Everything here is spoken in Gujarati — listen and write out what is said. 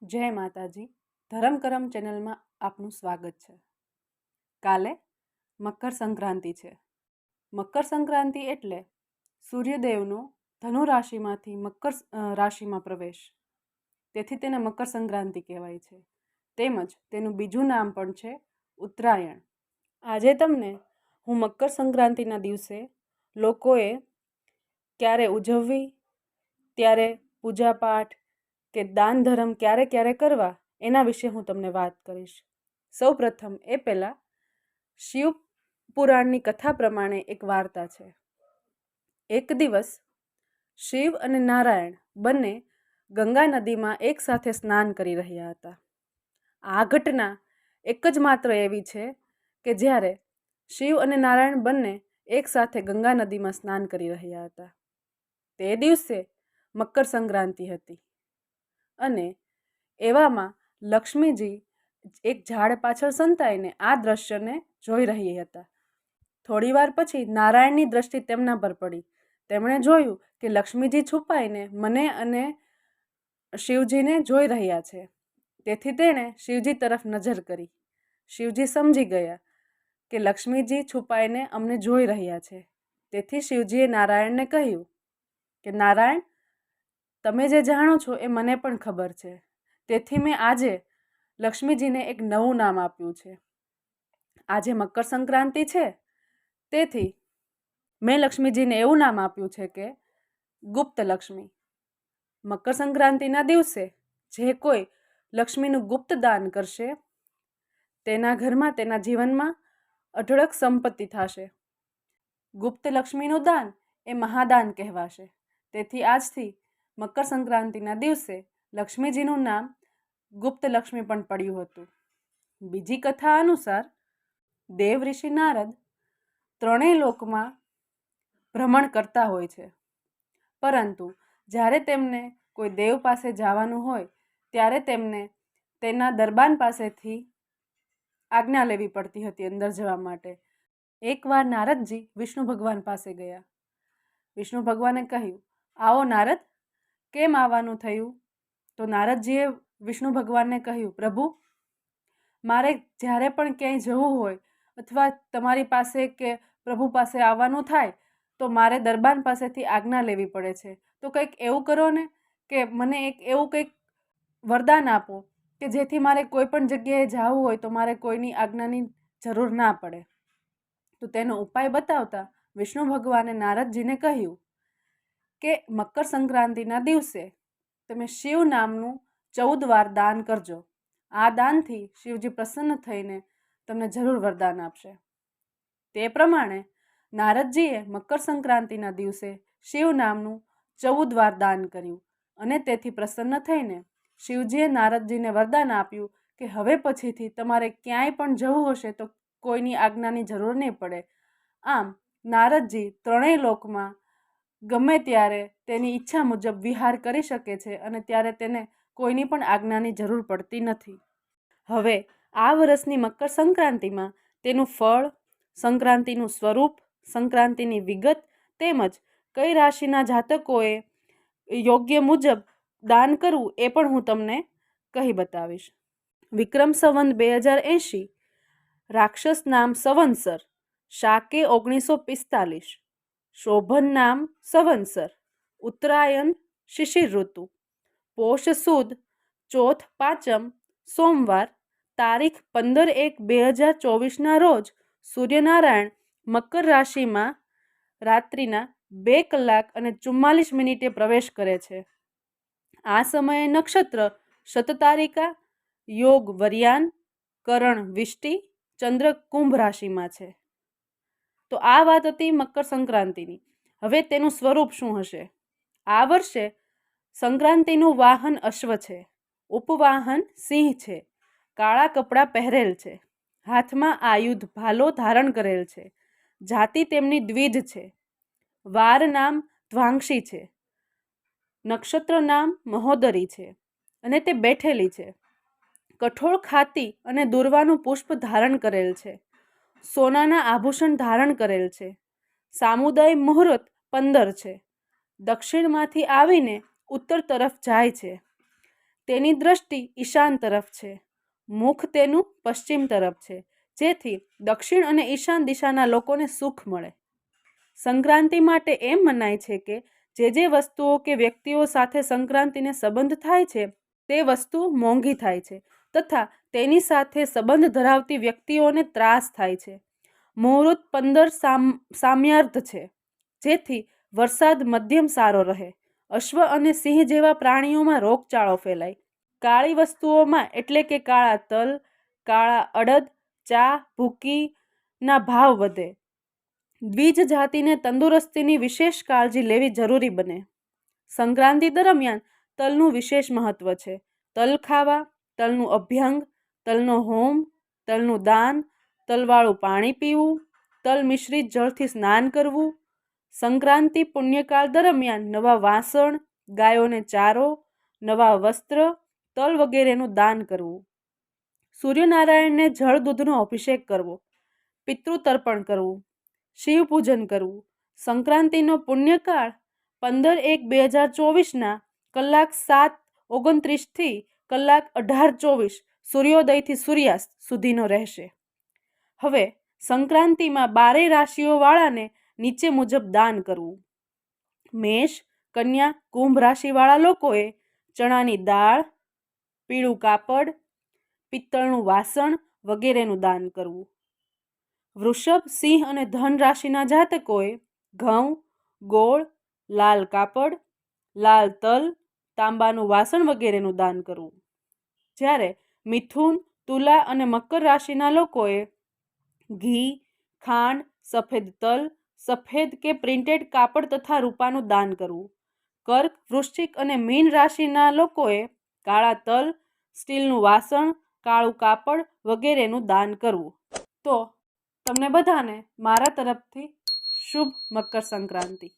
જય માતાજી. ધરમ કરમ ચેનલમાં આપનું સ્વાગત છે. કાલે મકર સંક્રાંતિ છે. મકર સંક્રાંતિ એટલે સૂર્યદેવનો ધનુ રાશિમાંથી મકર રાશિમાં પ્રવેશ. તેથી તેને મકર સંક્રાંતિ કહેવાય છે. તેમજ તેનું બીજું નામ પણ છે ઉત્તરાયણ. આજે તમને હું મકર સંક્રાંતિના દિવસે લોકોએ ક્યારે ઉજવવી, ત્યારે પૂજાપાઠ કે દાન ધર્મ ક્યારે ક્યારે કરવા એના વિશે હું તમને વાત કરીશ. સૌ પ્રથમ એ પહેલાં શિવ પુરાણની કથા પ્રમાણે એક વાર્તા છે. એક દિવસ શિવ અને નારાયણ બંને ગંગા નદીમાં એકસાથે સ્નાન કરી રહ્યા હતા. આ ઘટના એક જ માત્ર એવી છે કે જ્યારે શિવ અને નારાયણ બંને એકસાથે ગંગા નદીમાં સ્નાન કરી રહ્યા હતા. તે દિવસે મકર સંક્રાંતિ હતી અને એવામાં લક્ષ્મીજી એક ઝાડ પાછળ સંતાઈને આ દ્રશ્યને જોઈ રહી હતા. થોડી વાર પછી નારાયણની દ્રષ્ટિ તેમના પર પડી. તેમણે જોયું કે લક્ષ્મીજી છુપાઈને મને અને શિવજીને જોઈ રહ્યા છે. તેથી તેણે શિવજી તરફ નજર કરી. શિવજી સમજી ગયા કે લક્ષ્મીજી છુપાઈને અમને જોઈ રહ્યા છે. તેથી શિવજીએ નારાયણને કહ્યું કે નારાયણ, તમે જે જાણો છો એ મને પણ ખબર છે. તેથી મેં આજે લક્ષ્મીજીને એક નવું નામ આપ્યું છે. આજે મકર સંક્રાંતિ છે, તેથી મેં લક્ષ્મીજીને એવું નામ આપ્યું છે કે ગુપ્ત લક્ષ્મી. મકર સંક્રાંતિના દિવસે જે કોઈ લક્ષ્મીનું ગુપ્ત દાન કરશે તેના ઘરમાં, તેના જીવનમાં અઢળક સંપત્તિ થશે. ગુપ્ત લક્ષ્મીનું દાન એ મહાદાન કહેવાશે. તેથી આજથી મકર સંક્રાંતિના દિવસે લક્ષ્મીજીનું નામ ગુપ્ત લક્ષ્મી પણ પડ્યું હતું. બીજી કથા અનુસાર દેવ ઋષિ નારદ ત્રણેય લોકમાં ભ્રમણ કરતા હોય છે, પરંતુ જ્યારે તેમને કોઈ દેવ પાસે જવાનું હોય ત્યારે તેમને તેના દરબાન પાસેથી આજ્ઞા લેવી પડતી હતી અંદર જવા માટે. એકવાર નારદજી વિષ્ણુ ભગવાન પાસે ગયા. વિષ્ણુ ભગવાને કહ્યું, આવો નારદ, કેમ આવવાનું થયું? તો નારદજીએ વિષ્ણુ ભગવાનને કહ્યું, પ્રભુ, મારે જ્યારે પણ ક્યાંય જવું હોય અથવા તમારી પાસે કે પ્રભુ પાસે આવવાનું થાય તો મારે દરબાન પાસેથી આજ્ઞા લેવી પડે છે. તો કંઈક એવું કરો ને કે મને એક એવું કંઈક વરદાન આપો કે જેથી મારે કોઈ પણ જગ્યાએ જવું હોય તો મારે કોઈની આજ્ઞાની જરૂર ના પડે. તો તેનો ઉપાય બતાવતા વિષ્ણુ ભગવાને નારદજીને કહ્યું કે મકર સંક્રાંતિના દિવસે તમે શિવ નામનું 14 વાર દાન કરજો. આ દાનથી શિવજી પ્રસન્ન થઈને તમને જરૂર વરદાન આપશે. તે પ્રમાણે નારદજીએ મકર સંક્રાંતિના દિવસે શિવ નામનું 14 વાર દાન કર્યું અને તેથી પ્રસન્ન થઈને શિવજીએ નારદજીને વરદાન આપ્યું કે હવે પછીથી તમારે ક્યાંય પણ જવું હશે તો કોઈની આજ્ઞાની જરૂર નહીં પડે. આમ નારદજી ત્રણેય લોકમાં ગમે ત્યારે તેની ઈચ્છા મુજબ વિહાર કરી શકે છે અને ત્યારે તેને કોઈની પણ આજ્ઞાની જરૂર પડતી નથી. હવે આ વર્ષની મકર સંક્રાંતિમાં તેનું ફળ, સંક્રાંતિનું સ્વરૂપ, સંક્રાંતિની વિગત તેમજ કઈ રાશિના જાતકોએ યોગ્ય મુજબ દાન કરવું એ પણ હું તમને કહી બતાવીશ. વિક્રમ સંવત 2080, રાક્ષસ નામ સંવત્સર, શાકે 1945, શોભન નામ સંવત્સર, ઉત્તરાયણ શિશિર ઋતુ, પોષ સુદ ચોથ પાંચમ સોમવાર, તારીખ 15/1/2024ના રોજ સૂર્યનારાયણ મકર રાશિમાં રાત્રિના 2:44 પ્રવેશ કરે છે. આ સમયે નક્ષત્ર શતતારિકા, યોગ વર્યાન, કરણ વિષ્ટિ, ચંદ્ર કુંભ રાશિમાં છે. તો આ વાત હતી મકર સંક્રાંતિની. હવે તેનું સ્વરૂપ શું હશે? આ વર્ષે સંક્રાંતિનું વાહન અશ્વ છે, ઉપવાહન સિંહ છે, કાળા કપડાં પહેરેલ છે, હાથમાં આયુધ ભાલો ધારણ કરેલ છે, જાતિ તેમની દ્વિજ છે, વાર નામ ધ્વાંક્ષી છે, નક્ષત્ર નામ મહોદરી છે અને તે બેઠેલી છે. કઠોળ ખાતી અને દુર્વાનું પુષ્પ ધારણ કરેલ છે, સોનાના આભૂષણ ધારણ કરેલ છે, સામુદાય મુહૂર્ત 15 છે, દક્ષિણમાંથી આવીને ઉત્તર તરફ જાય છે, તેની દ્રષ્ટિ ઈશાન તરફ છે, મુખ તેનું પશ્ચિમ તરફ છે, જેથી દક્ષિણ અને ઈશાન દિશાના લોકોને સુખ મળે. સંક્રાંતિ માટે એમ મનાય છે કે જે વસ્તુઓ કે વ્યક્તિઓ સાથે સંક્રાંતિને સંબંધ થાય છે તે વસ્તુ મોંઘી થાય છે તથા તેની સાથે સંબંધ ધરાવતી વ્યક્તિઓને ત્રાસ થાય છે. મુહૂર્ત 15 સામ્યાર્થ છે, જેથી વરસાદ મધ્યમ સારો રહે. અશ્વ અને સિંહ જેવા પ્રાણીઓમાં રોગચાળો ફેલાય. કાળી વસ્તુઓમાં એટલે કે કાળા તલ, કાળા અડદ, ચા, ભૂકીના ભાવ વધે. દ્વિજ જાતિને તંદુરસ્તીની વિશેષ કાળજી લેવી જરૂરી બને. સંક્રાંતિ દરમિયાન તલનું વિશેષ મહત્વ છે. તલ ખાવા, તલનું અભ્યંગ, તલનો હોમ, તલનું દાન, તલવાળું પાણી પીવું, તલ મિશ્રિત જળથી સ્નાન કરવું. સંક્રાંતિ પુણ્યકાળ દરમિયાન નવા વાસણ, ગાયોને ચારો, નવા વસ્ત્ર, તલ વગેરેનું દાન કરવું. સૂર્યનારાયણને જળ દૂધનો અભિષેક કરવો, પિતૃ તર્પણ કરવું, શિવ પૂજન કરવું. સંક્રાંતિનો પુણ્યકાળ 15/1/2024 કલાક 7:29 થી કલાક 18:24 સૂર્યોદયથી સૂર્યાસ્ત સુધીનો રહેશે. હવે સંક્રાંતિમાં 12 રાશિઓ વાળાને નીચે મુજબ દાન કરવું. મેષ, કન્યા, કુંભ રાશિવાળા લોકોએ ચણાની દાળ, પીળું કાપડ, પિત્તળનું વાસણ વગેરેનું દાન કરવું. વૃષભ, સિંહ અને ધન રાશિના જાતકોએ ઘઉં, ગોળ, લાલ કાપડ, લાલ તલ, તાંબાનું વાસણ વગેરેનું દાન કરવું. જ્યારે મિથુન, તુલા અને મકર રાશિના લોકોએ ઘી, ખાંડ, સફેદ તલ, સફેદ કે પ્રિન્ટેડ કાપડ તથા રૂપાનું દાન કરવું. કર્ક, વૃશ્ચિક અને મીન રાશિના લોકોએ કાળા તલ, સ્ટીલનું વાસણ, કાળું કાપડ વગેરેનું દાન કરવું. તો તમને બધાને મારા તરફથી શુભ મકર સંક્રાંતિ.